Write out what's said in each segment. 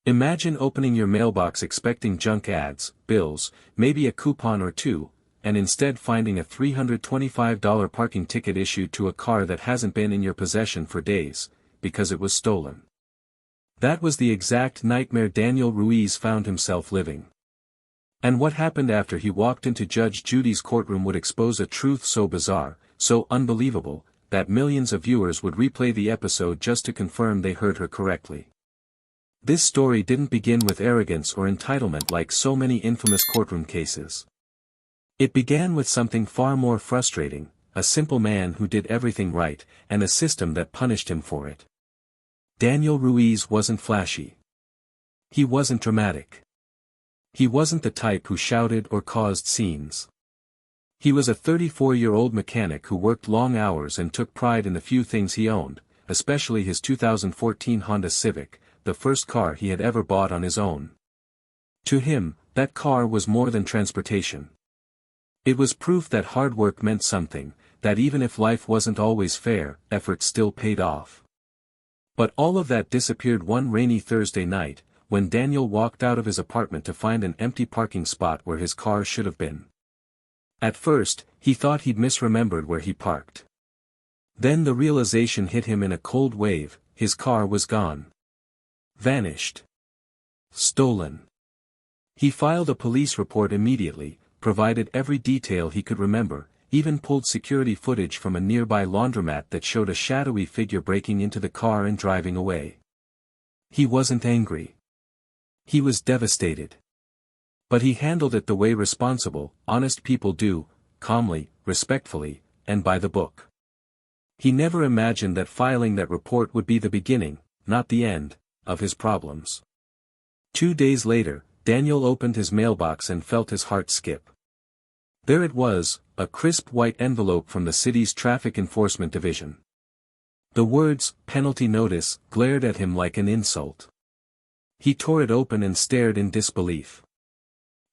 Imagine opening your mailbox expecting junk ads, bills, maybe a coupon or two, and instead finding a $325 parking ticket issued to a car that hasn't been in your possession for days, because it was stolen. That was the exact nightmare Daniel Ruiz found himself living. And what happened after he walked into Judge Judy's courtroom would expose a truth so bizarre, so unbelievable, that millions of viewers would replay the episode just to confirm they heard her correctly. This story didn't begin with arrogance or entitlement like so many infamous courtroom cases. It began with something far more frustrating, a simple man who did everything right, and a system that punished him for it. Daniel Ruiz wasn't flashy. He wasn't dramatic. He wasn't the type who shouted or caused scenes. He was a 34-year-old mechanic who worked long hours and took pride in the few things he owned, especially his 2014 Honda Civic, the first car he had ever bought on his own. To him, that car was more than transportation. It was proof that hard work meant something, that even if life wasn't always fair, effort still paid off. But all of that disappeared one rainy Thursday night, when Daniel walked out of his apartment to find an empty parking spot where his car should have been. At first, he thought he'd misremembered where he parked. Then the realization hit him in a cold wave: his car was gone. Vanished. Stolen. He filed a police report immediately, provided every detail he could remember, even pulled security footage from a nearby laundromat that showed a shadowy figure breaking into the car and driving away. He wasn't angry. He was devastated. But he handled it the way responsible, honest people do, calmly, respectfully, and by the book. He never imagined that filing that report would be the beginning, not the end, of his problems. 2 days later, Daniel opened his mailbox and felt his heart skip. There it was, a crisp white envelope from the city's Traffic Enforcement Division. The words, "penalty notice," glared at him like an insult. He tore it open and stared in disbelief.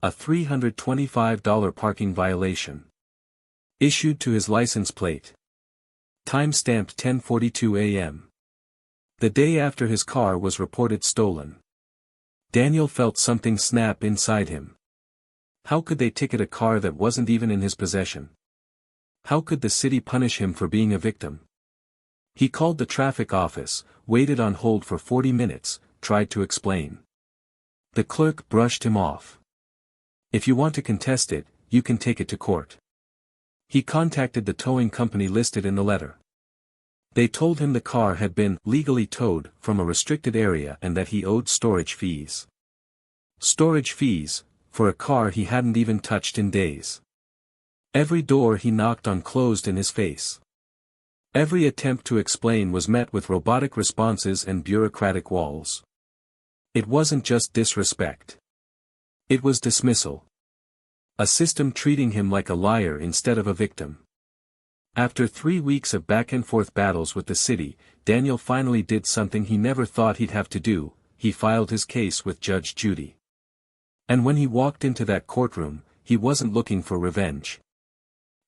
A $325 parking violation. Issued to his license plate. Time-stamped 10:42 a.m. The day after his car was reported stolen. Daniel felt something snap inside him. How could they ticket a car that wasn't even in his possession? How could the city punish him for being a victim? He called the traffic office, waited on hold for 40 minutes, tried to explain. The clerk brushed him off. "If you want to contest it, you can take it to court." He contacted the towing company listed in the letter. They told him the car had been legally towed from a restricted area and that he owed storage fees. Storage fees, for a car he hadn't even touched in days. Every door he knocked on closed in his face. Every attempt to explain was met with robotic responses and bureaucratic walls. It wasn't just disrespect. It was dismissal. A system treating him like a liar instead of a victim. After 3 weeks of back-and-forth battles with the city, Daniel finally did something he never thought he'd have to do: he filed his case with Judge Judy. And when he walked into that courtroom, he wasn't looking for revenge.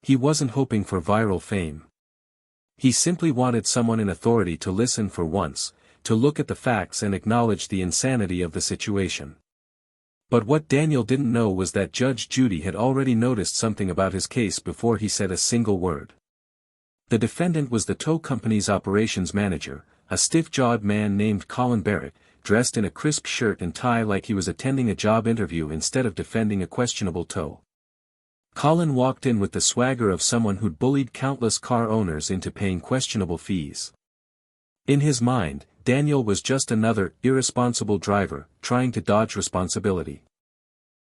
He wasn't hoping for viral fame. He simply wanted someone in authority to listen for once, to look at the facts and acknowledge the insanity of the situation. But what Daniel didn't know was that Judge Judy had already noticed something about his case before he said a single word. The defendant was the tow company's operations manager, a stiff-jawed man named Colin Barrett, dressed in a crisp shirt and tie like he was attending a job interview instead of defending a questionable tow. Colin walked in with the swagger of someone who'd bullied countless car owners into paying questionable fees. In his mind, Daniel was just another irresponsible driver, trying to dodge responsibility.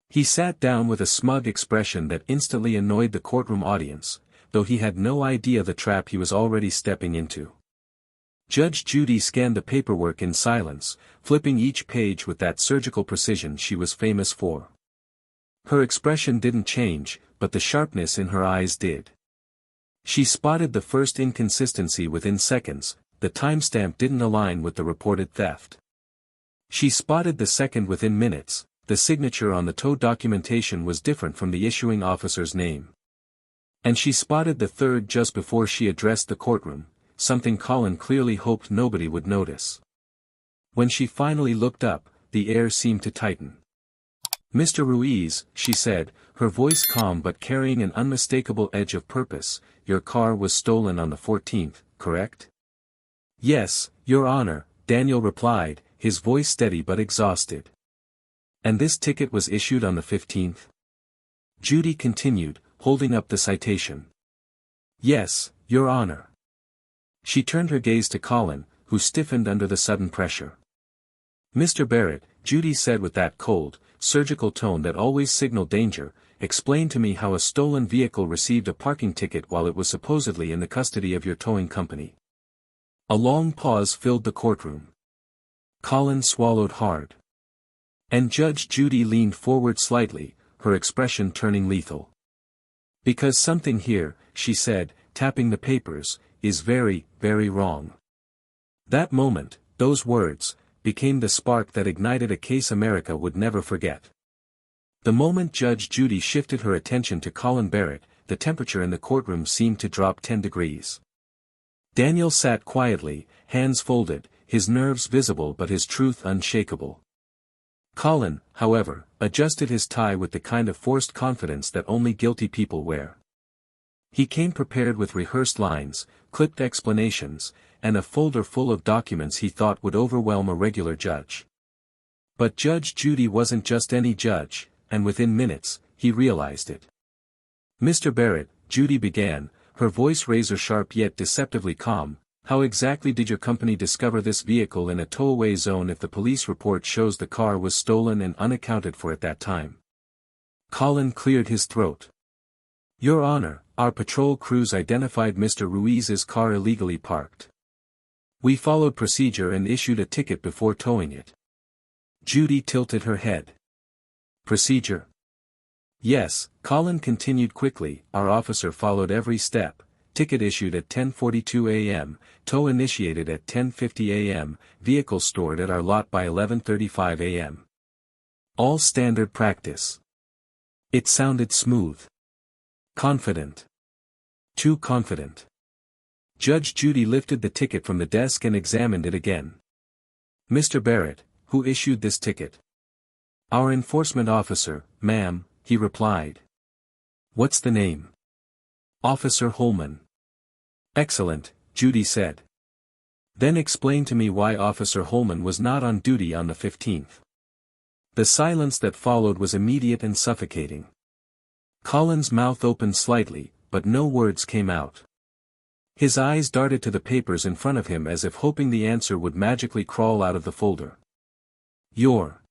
He sat down with a smug expression that instantly annoyed the courtroom audience, though he had no idea the trap he was already stepping into. Judge Judy scanned the paperwork in silence, flipping each page with that surgical precision she was famous for. Her expression didn't change, but the sharpness in her eyes did. She spotted the first inconsistency within seconds: the timestamp didn't align with the reported theft. She spotted the second within minutes: the signature on the tow documentation was different from the issuing officer's name. And she spotted the third just before she addressed the courtroom, something Colin clearly hoped nobody would notice. When she finally looked up, the air seemed to tighten. "Mr. Ruiz," she said, her voice calm but carrying an unmistakable edge of purpose, "your car was stolen on the 14th, correct?" "Yes, Your Honor," Daniel replied, his voice steady but exhausted. "And this ticket was issued on the 15th?" Judy continued, holding up the citation. "Yes, Your Honor." She turned her gaze to Colin, who stiffened under the sudden pressure. "Mr. Barrett," Judy said with that cold, surgical tone that always signaled danger, "explain to me how a stolen vehicle received a parking ticket while it was supposedly in the custody of your towing company." A long pause filled the courtroom. Colin swallowed hard. And Judge Judy leaned forward slightly, her expression turning lethal. "Because something here," she said, tapping the papers, "is very, very wrong." That moment, those words, became the spark that ignited a case America would never forget. The moment Judge Judy shifted her attention to Colin Barrett, the temperature in the courtroom seemed to drop 10 degrees. Daniel sat quietly, hands folded, his nerves visible but his truth unshakable. Colin, however, adjusted his tie with the kind of forced confidence that only guilty people wear. He came prepared with rehearsed lines, clipped explanations, and a folder full of documents he thought would overwhelm a regular judge. But Judge Judy wasn't just any judge, and within minutes, he realized it. "Mr. Barrett," Judy began, her voice razor-sharp yet deceptively calm, "how exactly did your company discover this vehicle in a tow-away zone if the police report shows the car was stolen and unaccounted for at that time?" Colin cleared his throat. "Your Honor, our patrol crews identified Mr. Ruiz's car illegally parked. We followed procedure and issued a ticket before towing it." Judy tilted her head. "Procedure?" "Yes," Colin continued quickly, "our officer followed every step. Ticket issued at 10:42 a.m., tow initiated at 10:50 a.m., vehicle stored at our lot by 11:35 a.m. All standard practice." It sounded smooth. Confident. Too confident. Judge Judy lifted the ticket from the desk and examined it again. "Mr. Barrett, who issued this ticket?" "Our enforcement officer, ma'am," he replied. "What's the name?" "Officer Holman." "Excellent," Judy said. "Then explain to me why Officer Holman was not on duty on the 15th. The silence that followed was immediate and suffocating. Colin's mouth opened slightly, but no words came out. His eyes darted to the papers in front of him as if hoping the answer would magically crawl out of the folder. "Your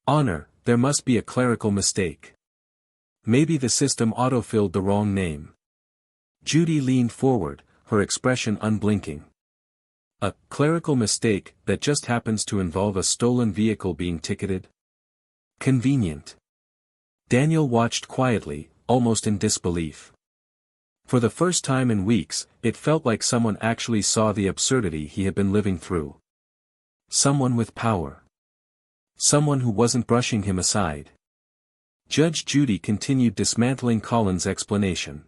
Honor, there must be a clerical mistake. Maybe the system autofilled the wrong name." Judy leaned forward, her expression unblinking. "A clerical mistake that just happens to involve a stolen vehicle being ticketed? Convenient." Daniel watched quietly, almost in disbelief. For the first time in weeks, it felt like someone actually saw the absurdity he had been living through. Someone with power. Someone who wasn't brushing him aside. Judge Judy continued dismantling Colin's explanation.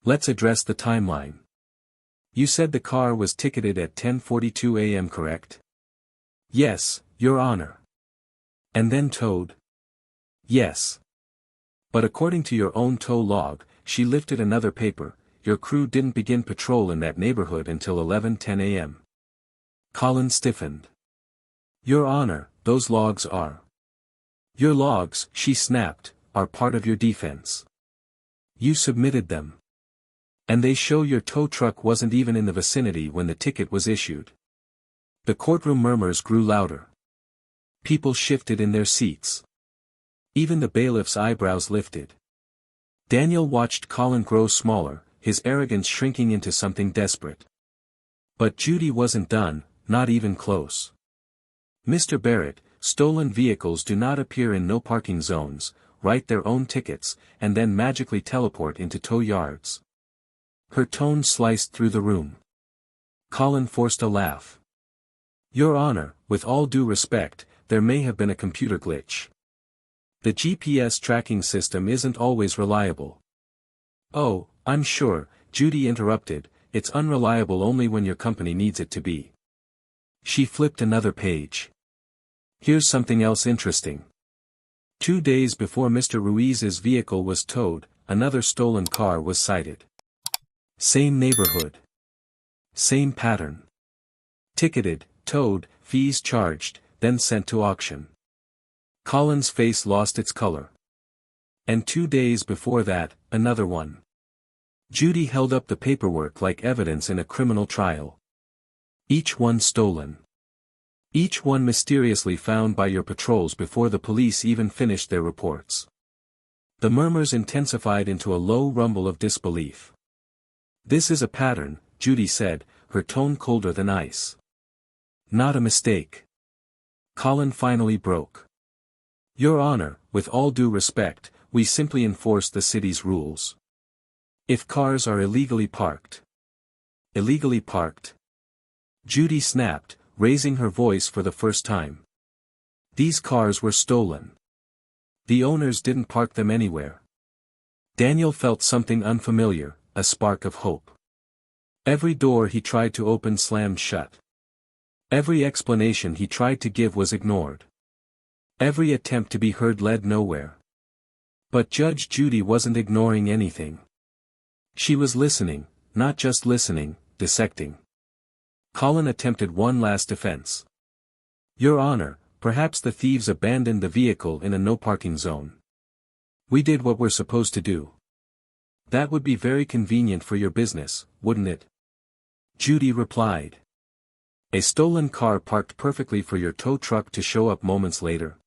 "Let's address the timeline. You said the car was ticketed at 10:42 a.m., correct?" "Yes, Your Honor." "And then towed?" "Yes. But according to your own tow log," she lifted another paper, "your crew didn't begin patrol in that neighborhood until 11:10 a.m. Colin stiffened. "Your Honor, those logs are—" "Your logs," she snapped, "are part of your defense. You submitted them. And they show your tow truck wasn't even in the vicinity when the ticket was issued." The courtroom murmurs grew louder. People shifted in their seats. Even the bailiff's eyebrows lifted. Daniel watched Colin grow smaller, his arrogance shrinking into something desperate. But Judy wasn't done, not even close. "Mr. Barrett, stolen vehicles do not appear in no parking zones, write their own tickets, and then magically teleport into tow yards." Her tone sliced through the room. Colin forced a laugh. "Your Honor, with all due respect, there may have been a computer glitch. The GPS tracking system isn't always reliable." "Oh, I'm sure," Judy interrupted, "it's unreliable only when your company needs it to be." She flipped another page. Here's something else interesting. 2 days before Mr. Ruiz's vehicle was towed, another stolen car was sighted. Same neighborhood. Same pattern. Ticketed, towed, fees charged, then sent to auction. Colin's face lost its color. And 2 days before that, another one. Judy held up the paperwork like evidence in a criminal trial. Each one stolen. Each one mysteriously found by your patrols before the police even finished their reports. The murmurs intensified into a low rumble of disbelief. This is a pattern, Judy said, her tone colder than ice. Not a mistake. Colin finally broke. Your Honor, with all due respect, we simply enforce the city's rules. If cars are illegally parked. Illegally parked? Judy snapped, raising her voice for the first time. These cars were stolen. The owners didn't park them anywhere. Daniel felt something unfamiliar, a spark of hope. Every door he tried to open slammed shut. Every explanation he tried to give was ignored. Every attempt to be heard led nowhere. But Judge Judy wasn't ignoring anything. She was listening, not just listening, dissecting. Colin attempted one last defense. Your Honor, perhaps the thieves abandoned the vehicle in a no-parking zone. We did what we're supposed to do. That would be very convenient for your business, wouldn't it? Judy replied. A stolen car parked perfectly for your tow truck to show up moments later.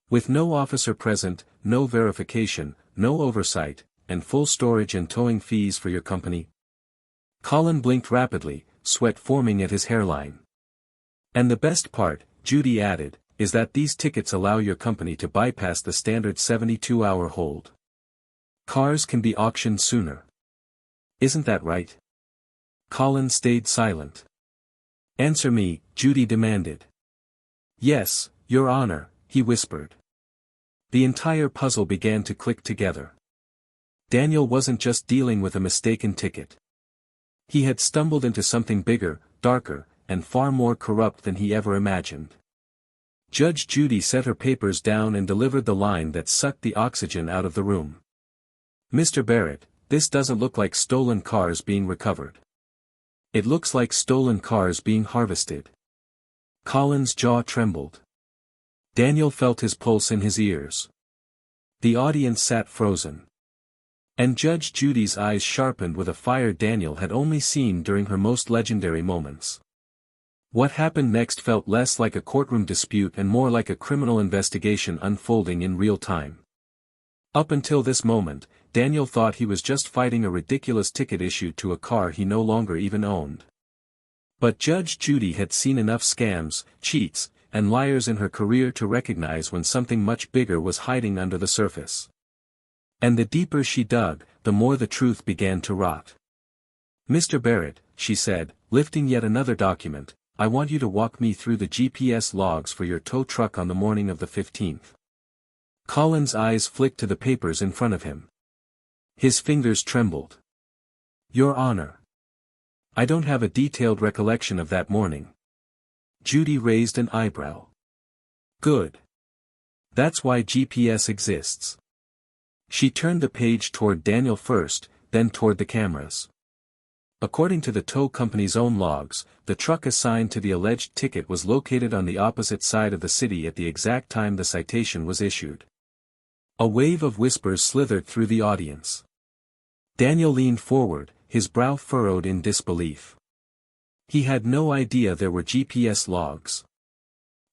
With no officer present, no verification, no oversight, and full storage and towing fees for your company. Colin blinked rapidly, sweat forming at his hairline. And the best part, Judy added, is that these tickets allow your company to bypass the standard 72-hour hold. Cars can be auctioned sooner. Isn't that right? Colin stayed silent. Answer me, Judy demanded. Yes, Your Honor, he whispered. The entire puzzle began to click together. Daniel wasn't just dealing with a mistaken ticket. He had stumbled into something bigger, darker, and far more corrupt than he ever imagined. Judge Judy set her papers down and delivered the line that sucked the oxygen out of the room. Mr. Barrett, this doesn't look like stolen cars being recovered. It looks like stolen cars being harvested. Colin's jaw trembled. Daniel felt his pulse in his ears. The audience sat frozen. And Judge Judy's eyes sharpened with a fire Daniel had only seen during her most legendary moments. What happened next felt less like a courtroom dispute and more like a criminal investigation unfolding in real time. Up until this moment, Daniel thought he was just fighting a ridiculous ticket issued to a car he no longer even owned. But Judge Judy had seen enough scams, cheats, and liars in her career to recognize when something much bigger was hiding under the surface. And the deeper she dug, the more the truth began to rot. Mr. Barrett, she said, lifting yet another document, I want you to walk me through the GPS logs for your tow truck on the morning of the 15th. Colin's eyes flicked to the papers in front of him. His fingers trembled. Your Honor. I don't have a detailed recollection of that morning. Judy raised an eyebrow. Good. That's why GPS exists. She turned the page toward Daniel first, then toward the cameras. According to the tow company's own logs, the truck assigned to the alleged ticket was located on the opposite side of the city at the exact time the citation was issued. A wave of whispers slithered through the audience. Daniel leaned forward, his brow furrowed in disbelief. He had no idea there were GPS logs.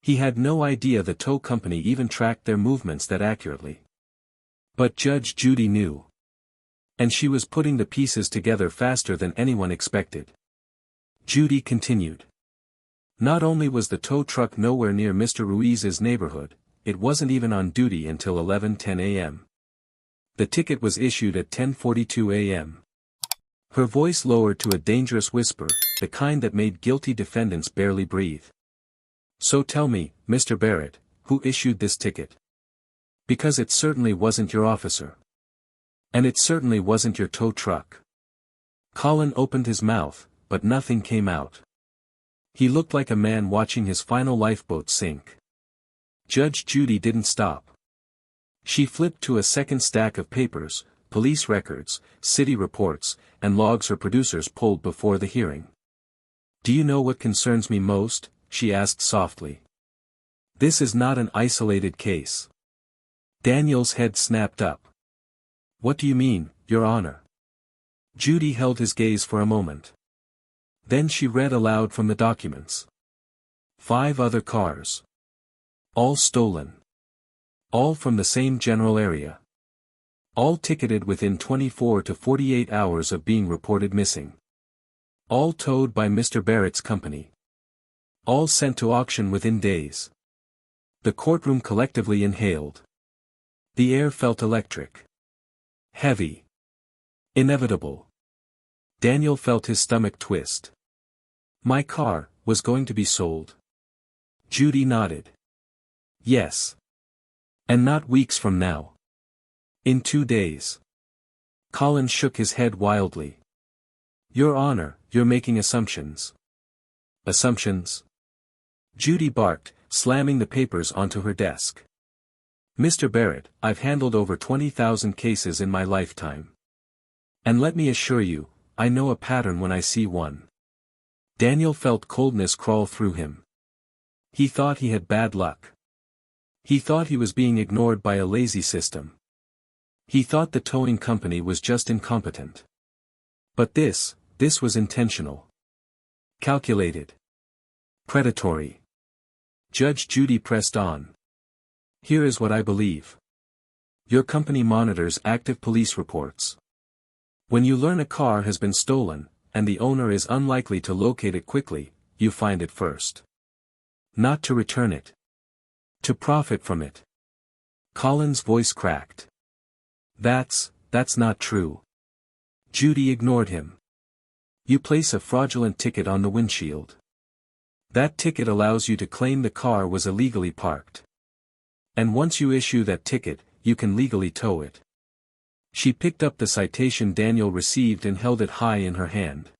He had no idea the tow company even tracked their movements that accurately. But Judge Judy knew. And she was putting the pieces together faster than anyone expected. Judy continued. Not only was the tow truck nowhere near Mr. Ruiz's neighborhood, it wasn't even on duty until 11:10 a.m. The ticket was issued at 10:42 a.m. Her voice lowered to a dangerous whisper, the kind that made guilty defendants barely breathe. So tell me, Mr. Barrett, who issued this ticket? Because it certainly wasn't your officer. And it certainly wasn't your tow truck. Colin opened his mouth, but nothing came out. He looked like a man watching his final lifeboat sink. Judge Judy didn't stop. She flipped to a second stack of papers, police records, city reports, and logs her producers pulled before the hearing. "Do you know what concerns me most?" she asked softly. "This is not an isolated case." Daniel's head snapped up. "What do you mean, Your Honor?" Judy held his gaze for a moment. Then she read aloud from the documents. 5 other cars. All stolen. All from the same general area. All ticketed within 24 to 48 hours of being reported missing. All towed by Mr. Barrett's company. All sent to auction within days. The courtroom collectively inhaled. The air felt electric. Heavy. Inevitable. Daniel felt his stomach twist. "My car was going to be sold." Judy nodded. "Yes. And not weeks from now. In 2 days." Colin shook his head wildly. "Your Honor, you're making assumptions." "Assumptions?" Judy barked, slamming the papers onto her desk. "Mr. Barrett, I've handled over 20,000 cases in my lifetime. And let me assure you, I know a pattern when I see one." Daniel felt coldness crawl through him. He thought he had bad luck. He thought he was being ignored by a lazy system. He thought the towing company was just incompetent. But this was intentional. Calculated. Predatory. Judge Judy pressed on. "Here is what I believe. Your company monitors active police reports. When you learn a car has been stolen, and the owner is unlikely to locate it quickly, you find it first. Not to return it. To profit from it." Colin's voice cracked. That's not true." Judy ignored him. "You place a fraudulent ticket on the windshield. That ticket allows you to claim the car was illegally parked. And once you issue that ticket, you can legally tow it." She picked up the citation Daniel received and held it high in her hand.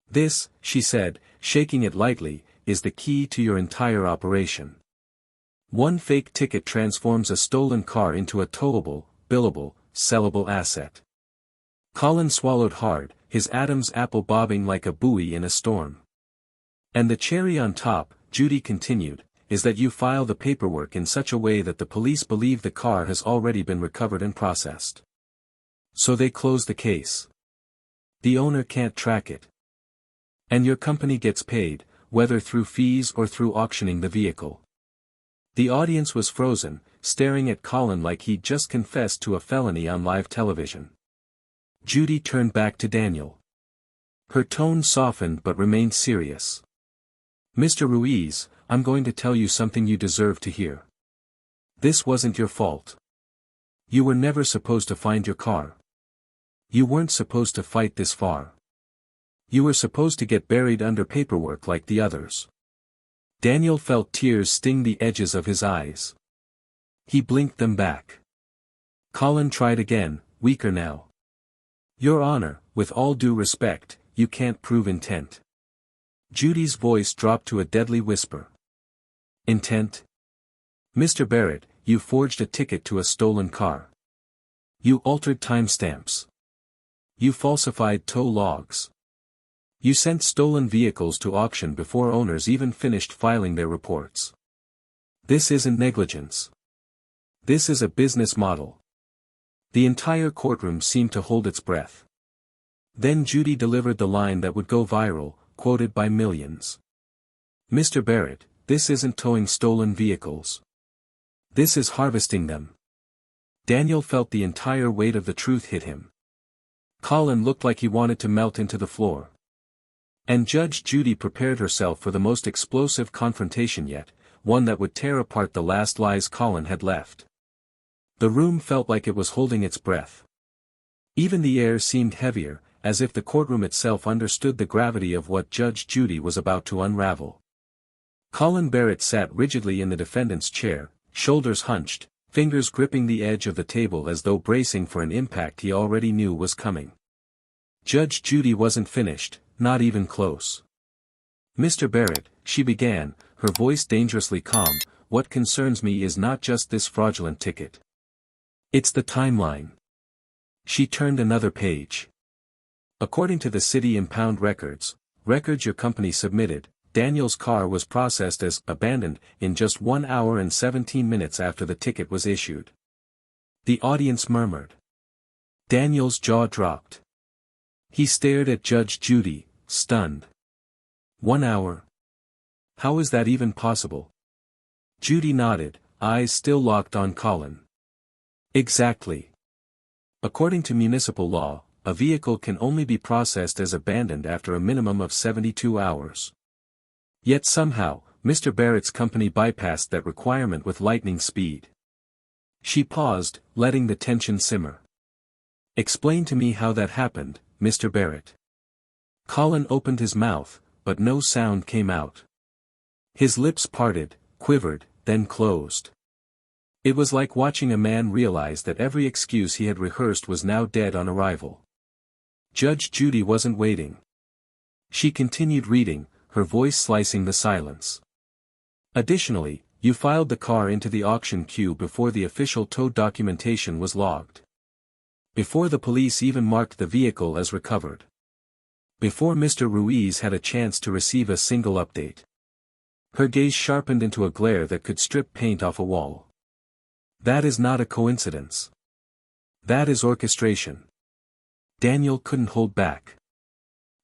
"This," she said, shaking it lightly, "is the key to your entire operation. One fake ticket transforms a stolen car into a towable, billable, sellable asset." Colin swallowed hard, his Adam's apple bobbing like a buoy in a storm. "And the cherry on top," Judy continued, "is that you file the paperwork in such a way that the police believe the car has already been recovered and processed. So they close the case. The owner can't track it. And your company gets paid, whether through fees or through auctioning the vehicle." The audience was frozen, staring at Colin like he'd just confessed to a felony on live television. Judy turned back to Daniel. Her tone softened but remained serious. "Mr. Ruiz, I'm going to tell you something you deserve to hear. This wasn't your fault. You were never supposed to find your car. You weren't supposed to fight this far. You were supposed to get buried under paperwork like the others." Daniel felt tears sting the edges of his eyes. He blinked them back. Colin tried again, weaker now. "Your Honor, with all due respect, you can't prove intent." Judy's voice dropped to a deadly whisper. "Intent? Mr. Barrett, you forged a ticket to a stolen car. You altered timestamps. You falsified tow logs. You sent stolen vehicles to auction before owners even finished filing their reports. This isn't negligence. This is a business model." The entire courtroom seemed to hold its breath. Then Judy delivered the line that would go viral, quoted by millions. "Mr. Barrett, this isn't towing stolen vehicles. This is harvesting them." Daniel felt the entire weight of the truth hit him. Colin looked like he wanted to melt into the floor. And Judge Judy prepared herself for the most explosive confrontation yet, one that would tear apart the last lies Colin had left. The room felt like it was holding its breath. Even the air seemed heavier, as if the courtroom itself understood the gravity of what Judge Judy was about to unravel. Colin Barrett sat rigidly in the defendant's chair, shoulders hunched, fingers gripping the edge of the table as though bracing for an impact he already knew was coming. Judge Judy wasn't finished, not even close. "Mr. Barrett," she began, her voice dangerously calm, what concerns me is not just this fraudulent ticket. It's the timeline. She turned another page. According to the city impound records your company submitted, Daniel's car was processed as abandoned in just 1 hour and 17 minutes after the ticket was issued. The audience murmured. Daniel's jaw dropped. He stared at Judge Judy, stunned. 1 hour? How is that even possible? Judy nodded, eyes still locked on Colin. Exactly. According to municipal law, a vehicle can only be processed as abandoned after a minimum of 72 hours. Yet somehow, Mr. Barrett's company bypassed that requirement with lightning speed. She paused, letting the tension simmer. Explain to me how that happened, Mr. Barrett. Colin opened his mouth, but no sound came out. His lips parted, quivered, then closed. It was like watching a man realize that every excuse he had rehearsed was now dead on arrival. Judge Judy wasn't waiting. She continued reading, her voice slicing the silence. Additionally, you filed the car into the auction queue before the official tow documentation was logged. Before the police even marked the vehicle as recovered. Before Mr. Ruiz had a chance to receive a single update. Her gaze sharpened into a glare that could strip paint off a wall. That is not a coincidence. That is orchestration. Daniel couldn't hold back.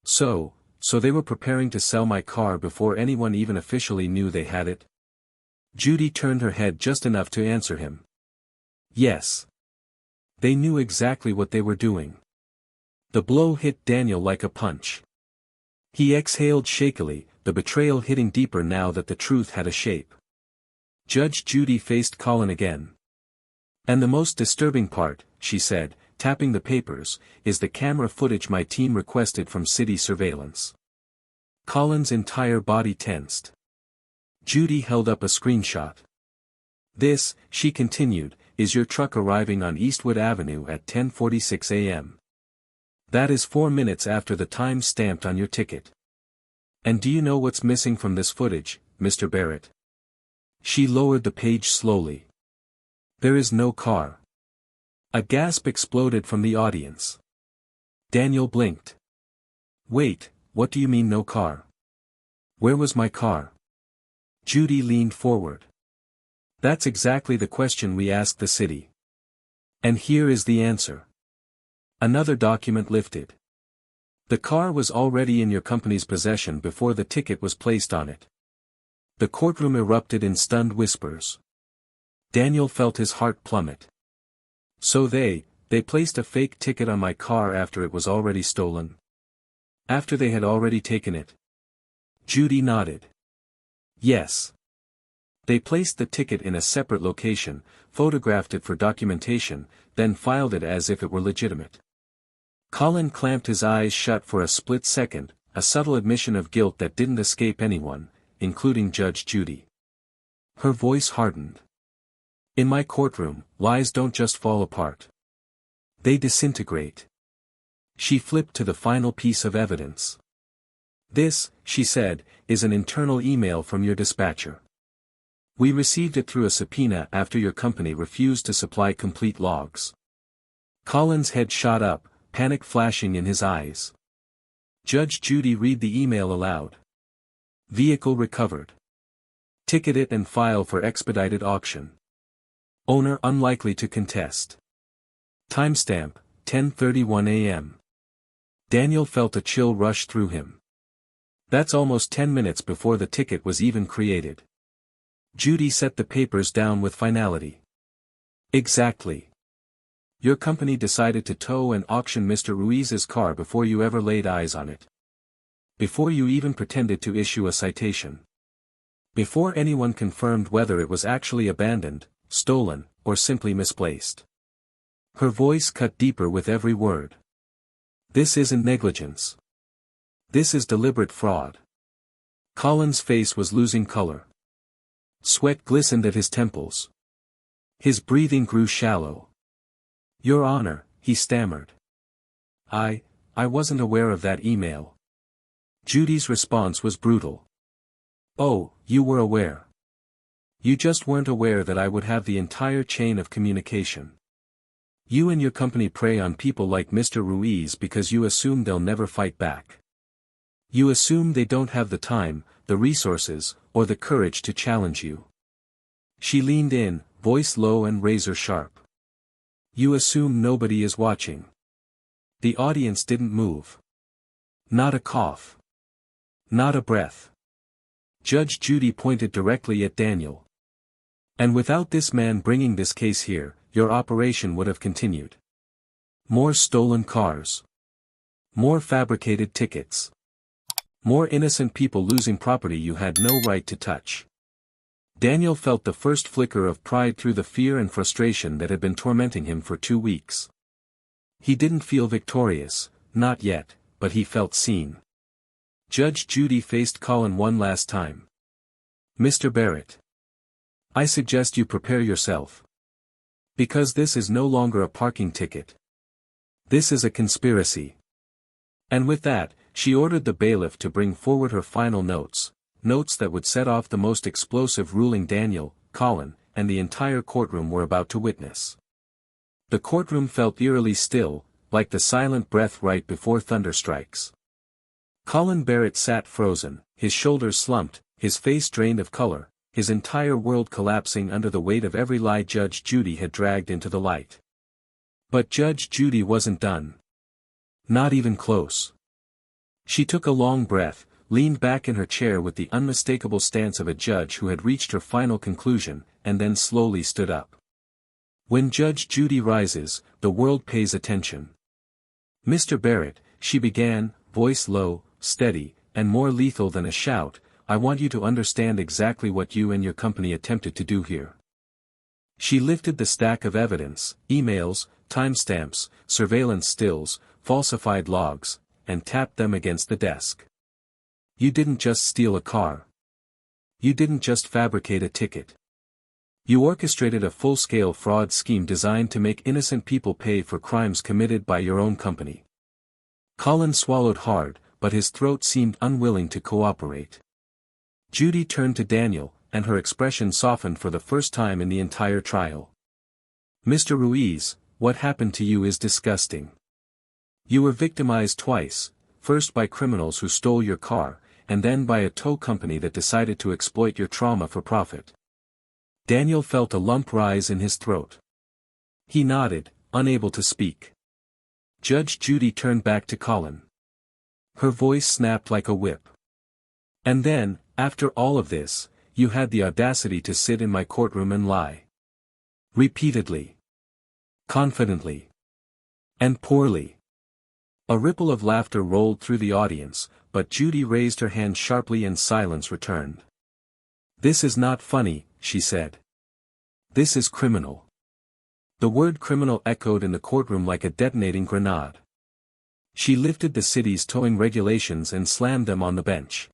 So they were preparing to sell my car before anyone even officially knew they had it? Judy turned her head just enough to answer him. Yes. They knew exactly what they were doing. The blow hit Daniel like a punch. He exhaled shakily, the betrayal hitting deeper now that the truth had a shape. Judge Judy faced Colin again. And the most disturbing part, she said, tapping the papers, is the camera footage my team requested from city surveillance. Colin's entire body tensed. Judy held up a screenshot. This, she continued, is your truck arriving on Eastwood Avenue at 10:46 a.m. That is 4 minutes after the time stamped on your ticket. And do you know what's missing from this footage, Mr. Barrett? She lowered the page slowly. There is no car. A gasp exploded from the audience. Daniel blinked. Wait, what do you mean no car? Where was my car? Judy leaned forward. That's exactly the question we asked the city. And here is the answer. Another document lifted. The car was already in your company's possession before the ticket was placed on it. The courtroom erupted in stunned whispers. Daniel felt his heart plummet. So they placed a fake ticket on my car after it was already stolen? After they had already taken it? Judy nodded. Yes. They placed the ticket in a separate location, photographed it for documentation, then filed it as if it were legitimate. Colin clamped his eyes shut for a split second, a subtle admission of guilt that didn't escape anyone, including Judge Judy. Her voice hardened. In my courtroom, lies don't just fall apart. They disintegrate. She flipped to the final piece of evidence. This, she said, is an internal email from your dispatcher. We received it through a subpoena after your company refused to supply complete logs. Colin's head shot up, panic flashing in his eyes. Judge Judy read the email aloud. Vehicle recovered. Ticket it and file for expedited auction. Owner unlikely to contest. Timestamp, 10:31 a.m. Daniel felt a chill rush through him. That's almost 10 minutes before the ticket was even created. Judy set the papers down with finality. Exactly. Your company decided to tow and auction Mr. Ruiz's car before you ever laid eyes on it. Before you even pretended to issue a citation. Before anyone confirmed whether it was actually abandoned, stolen, or simply misplaced. Her voice cut deeper with every word. This isn't negligence. This is deliberate fraud. Colin's face was losing color. Sweat glistened at his temples. His breathing grew shallow. Your Honor, he stammered. I wasn't aware of that email. Judy's response was brutal. Oh, you were aware. You just weren't aware that I would have the entire chain of communication. You and your company prey on people like Mr. Ruiz because you assume they'll never fight back. You assume they don't have the time, the resources, or the courage to challenge you. She leaned in, voice low and razor sharp. You assume nobody is watching. The audience didn't move. Not a cough. Not a breath. Judge Judy pointed directly at Daniel. And without this man bringing this case here, your operation would have continued. More stolen cars. More fabricated tickets. More innocent people losing property you had no right to touch. Daniel felt the first flicker of pride through the fear and frustration that had been tormenting him for 2 weeks. He didn't feel victorious, not yet, but he felt seen. Judge Judy faced Colin one last time. Mr. Barrett. I suggest you prepare yourself. Because this is no longer a parking ticket. This is a conspiracy. And with that, she ordered the bailiff to bring forward her final notes, notes that would set off the most explosive ruling Daniel, Colin, and the entire courtroom were about to witness. The courtroom felt eerily still, like the silent breath right before thunder strikes. Colin Barrett sat frozen, his shoulders slumped, his face drained of color, his entire world collapsing under the weight of every lie Judge Judy had dragged into the light. But Judge Judy wasn't done. Not even close. She took a long breath, leaned back in her chair with the unmistakable stance of a judge who had reached her final conclusion, and then slowly stood up. When Judge Judy rises, the world pays attention. Mr. Barrett, she began, voice low, steady, and more lethal than a shout, I want you to understand exactly what you and your company attempted to do here. She lifted the stack of evidence, emails, timestamps, surveillance stills, falsified logs, and tapped them against the desk. You didn't just steal a car. You didn't just fabricate a ticket. You orchestrated a full-scale fraud scheme designed to make innocent people pay for crimes committed by your own company. Colin swallowed hard, but his throat seemed unwilling to cooperate. Judy turned to Daniel, and her expression softened for the first time in the entire trial. Mr. Ruiz, what happened to you is disgusting. You were victimized twice, first by criminals who stole your car, and then by a tow company that decided to exploit your trauma for profit. Daniel felt a lump rise in his throat. He nodded, unable to speak. Judge Judy turned back to Colin. Her voice snapped like a whip. And then, after all of this, you had the audacity to sit in my courtroom and lie. Repeatedly. Confidently. And poorly. A ripple of laughter rolled through the audience, but Judy raised her hand sharply and silence returned. This is not funny, she said. This is criminal. The word criminal echoed in the courtroom like a detonating grenade. She lifted the city's towing regulations and slammed them on the bench.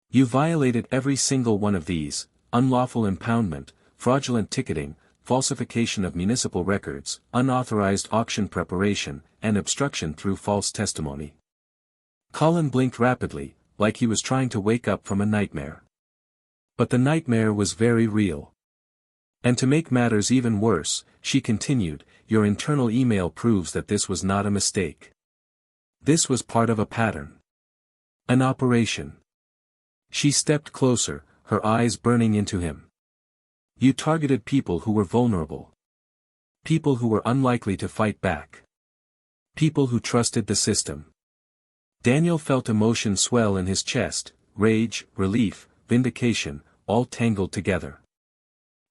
You violated every single one of these: unlawful impoundment, fraudulent ticketing, falsification of municipal records, unauthorized auction preparation, and obstruction through false testimony. Colin blinked rapidly, like he was trying to wake up from a nightmare. But the nightmare was very real. And to make matters even worse, she continued, your internal email proves that this was not a mistake. This was part of a pattern. An operation. She stepped closer, her eyes burning into him. You targeted people who were vulnerable. People who were unlikely to fight back. People who trusted the system. Daniel felt emotion swell in his chest, rage, relief, vindication, all tangled together.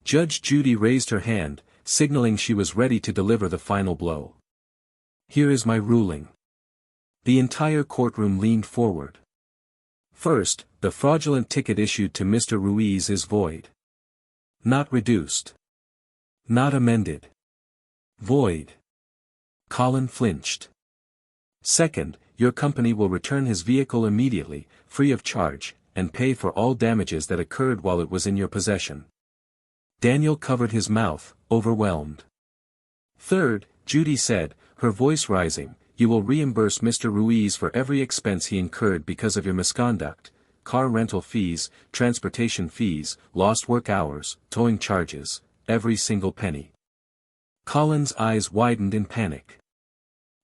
Judge Judy raised her hand, signaling she was ready to deliver the final blow. Here is my ruling. The entire courtroom leaned forward. First, the fraudulent ticket issued to Mr. Ruiz is void. Not reduced. Not amended. Void. Colin flinched. Second, your company will return his vehicle immediately, free of charge, and pay for all damages that occurred while it was in your possession. Daniel covered his mouth, overwhelmed. Third, Judy said, her voice rising, you will reimburse Mr. Ruiz for every expense he incurred because of your misconduct, car rental fees, transportation fees, lost work hours, towing charges, every single penny. Colin's eyes widened in panic.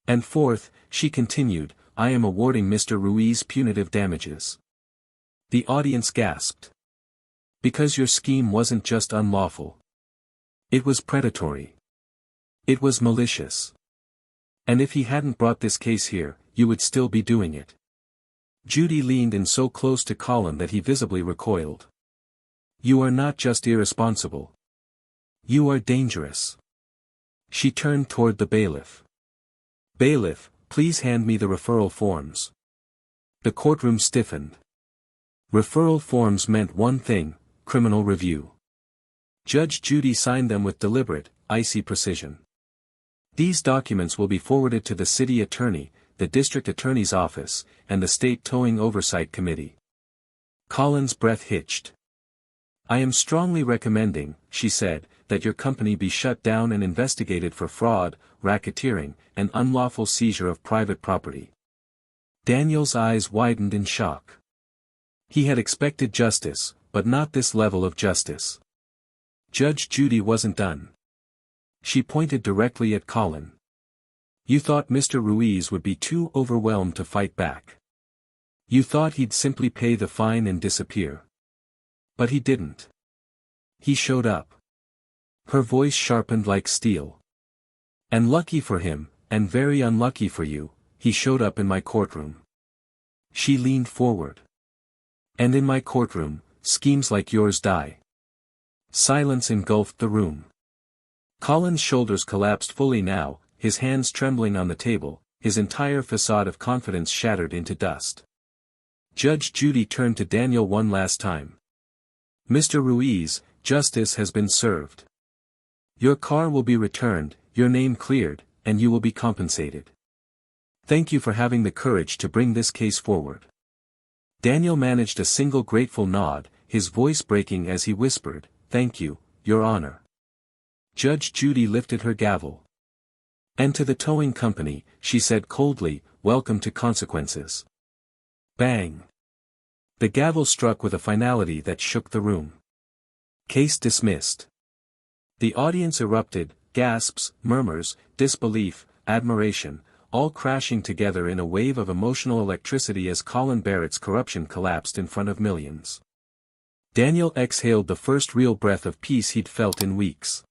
And fourth, she continued, I am awarding Mr. Ruiz punitive damages. The audience gasped. Because your scheme wasn't just unlawful. It was predatory. It was malicious. And if he hadn't brought this case here, you would still be doing it. Judy leaned in so close to Colin that he visibly recoiled. You are not just irresponsible. You are dangerous. She turned toward the bailiff. Bailiff, please hand me the referral forms. The courtroom stiffened. Referral forms meant one thing, criminal review. Judge Judy signed them with deliberate, icy precision. These documents will be forwarded to the city attorney, the district attorney's office, and the state towing oversight committee. Colin's breath hitched. I am strongly recommending, she said, that your company be shut down and investigated for fraud, racketeering, and unlawful seizure of private property. Daniel's eyes widened in shock. He had expected justice, but not this level of justice. Judge Judy wasn't done. She pointed directly at Colin. You thought Mr. Ruiz would be too overwhelmed to fight back. You thought he'd simply pay the fine and disappear. But he didn't. He showed up. Her voice sharpened like steel. And lucky for him, and very unlucky for you, he showed up in my courtroom. She leaned forward. And in my courtroom, schemes like yours die. Silence engulfed the room. Colin's shoulders collapsed fully now, his hands trembling on the table, his entire facade of confidence shattered into dust. Judge Judy turned to Daniel one last time. Mr. Ruiz, justice has been served. Your car will be returned, your name cleared, and you will be compensated. Thank you for having the courage to bring this case forward. Daniel managed a single grateful nod, his voice breaking as he whispered, Thank you, Your Honor. Judge Judy lifted her gavel. And to the towing company, she said coldly, Welcome to consequences. Bang. The gavel struck with a finality that shook the room. Case dismissed. The audience erupted, gasps, murmurs, disbelief, admiration, all crashing together in a wave of emotional electricity as Colin Barrett's corruption collapsed in front of millions. Daniel exhaled the first real breath of peace he'd felt in weeks.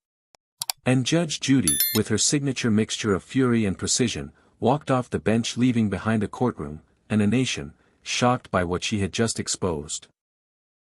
And Judge Judy, with her signature mixture of fury and precision, walked off the bench leaving behind a courtroom, and a nation, shocked by what she had just exposed.